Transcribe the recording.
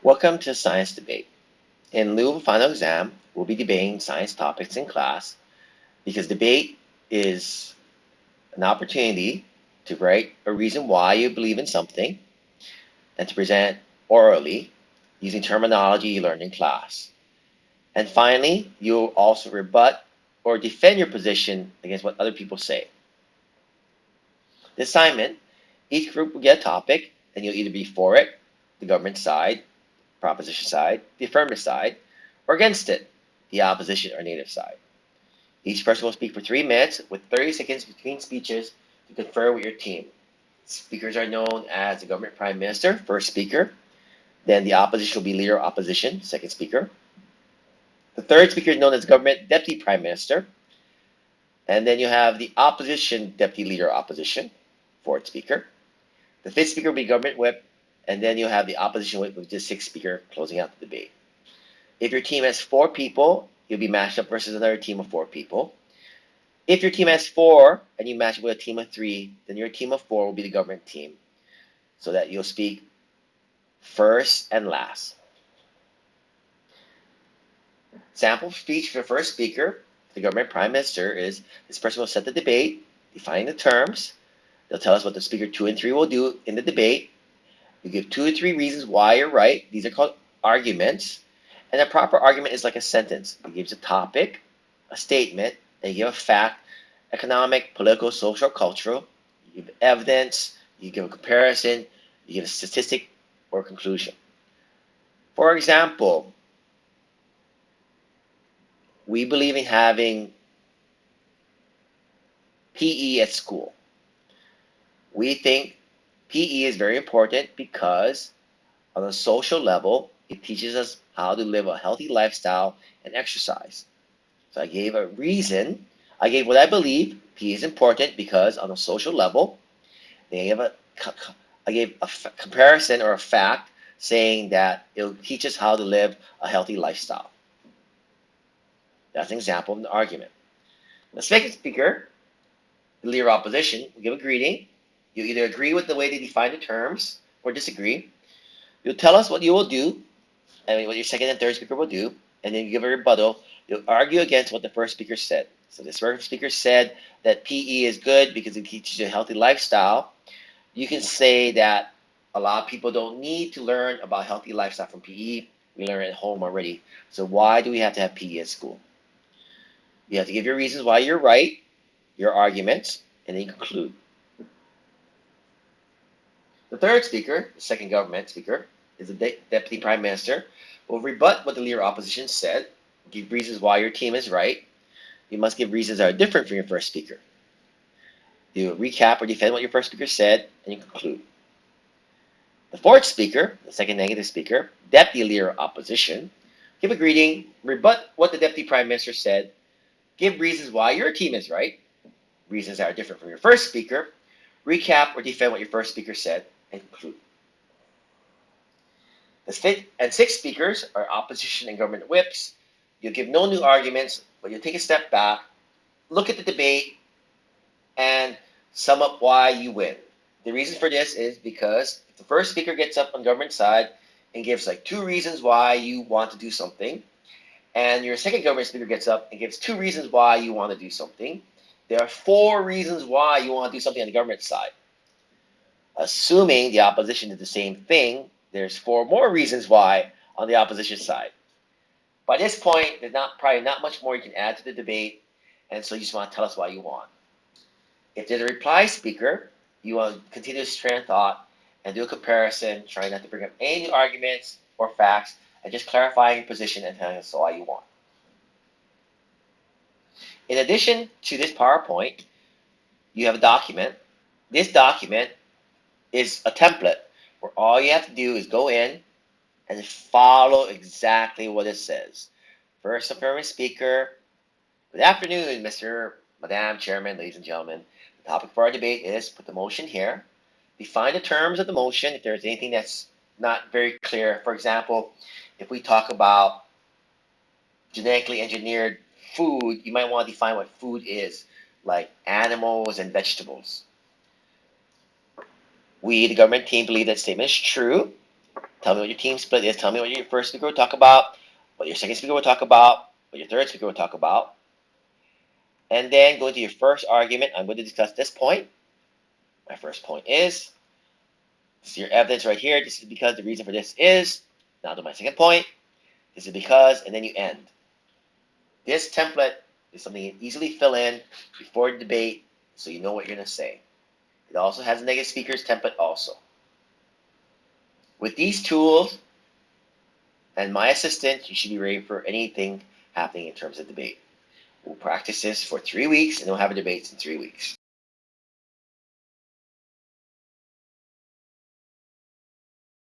Welcome to Science Debate. In lieu of a final exam, we'll be debating science topics in class because debate is an opportunity to write a reason why you believe in something and to present orally using terminology you learned in class. And finally, you'll also rebut or defend your position against what other people say. The assignment, each group will get a topic and you'll either be for it, the government side, proposition side, the affirmative side, or against it, the opposition or native side. Each person will speak for 3 minutes with 30 seconds between speeches to confer with your team. Speakers are known as the government prime minister, first speaker. Then the opposition will be leader of opposition, second speaker. The third speaker is known as government deputy prime minister. And then you have the opposition deputy leader of opposition, fourth speaker. The fifth speaker will be government whip. And then you have the opposition whip, which is sixth speaker, closing out the debate. If your team has 4 people, you'll be matched up versus another team of 4 people. If your team has 4 and you match up with a team of 3, then your team of 4 will be the government team, so that you'll speak first and last. Sample speech for the first speaker, the government prime minister, is this person will set the debate, define the terms. They'll tell us what the speaker 2 and 3 will do in the debate. You give 2 or 3 reasons why you're right. These are called arguments. And a proper argument is like a sentence. It gives a topic, a statement, and you give a fact, economic, political, social, cultural. You give evidence, you give a comparison, you give a statistic or conclusion. For example, we believe in having PE at school. We think PE is very important because on a social level, it teaches us how to live a healthy lifestyle and exercise. So I gave a reason. I gave what I believe PE is important because on a social level, I gave a comparison or a fact saying that it'll teach us how to live a healthy lifestyle. That's an example of an argument. The second speaker, the leader of opposition, will give a greeting. You either agree with the way they define the terms or disagree. You'll tell us what you will do, and what your second and third speaker will do, and then you give a rebuttal. You'll argue against what the first speaker said. So this first speaker said that PE is good because it teaches you a healthy lifestyle. You can say that a lot of people don't need to learn about healthy lifestyle from PE. We learn it at home already. So why do we have to have PE at school? You have to give your reasons why you're right, your arguments, and then you conclude. The third speaker, the second government speaker, is the deputy prime minister, will rebut what the leader of opposition said, give reasons why your team is right. You must give reasons that are different from your first speaker. You recap or defend what your first speaker said, and you conclude. The fourth speaker, the second negative speaker, deputy leader of opposition, give a greeting, rebut what the deputy prime minister said, give reasons why your team is right, reasons that are different from your first speaker, recap or defend what your first speaker said, and conclude. The fifth and sixth speakers are opposition and government whips. You'll give no new arguments, but you'll take a step back, look at the debate, and sum up why you win. The reason for this is because if the first speaker gets up on government side and gives like 2 reasons why you want to do something, and your second government speaker gets up and gives 2 reasons why you want to do something, there are 4 reasons why you want to do something on the government side. Assuming the opposition did the same thing, there's 4 more reasons why on the opposition side. By this point, there's probably not much more you can add to the debate, and so you just want to tell us why you won. If there's a reply speaker, you want to continue this train of thought and do a comparison, trying not to bring up any new arguments or facts, and just clarifying your position and telling us why you won. In addition to this PowerPoint, you have a document. This document is a template where all you have to do is go in and follow exactly what it says. First affirmative speaker, good afternoon, Mr. Madam Chairman, ladies and gentlemen. The topic for our debate is put the motion here. Define the terms of the motion if there's anything that's not very clear. For example, if we talk about genetically engineered food, you might want to define what food is, like animals and vegetables. We, the government team, believe that statement is true. Tell me what your team split is. Tell me what your first speaker will talk about, what your second speaker will talk about, what your third speaker will talk about. And then go into your first argument. I'm going to discuss this point. My first point is, this is your evidence right here. This is because the reason for this is. Now to my second point. This is because, and then you end. This template is something you can easily fill in before the debate so you know what you're going to say. It also has a negative speakers template also. With these tools and my assistant, you should be ready for anything happening in terms of debate. We'll practice this for 3 weeks, and we'll have a debate in 3 weeks.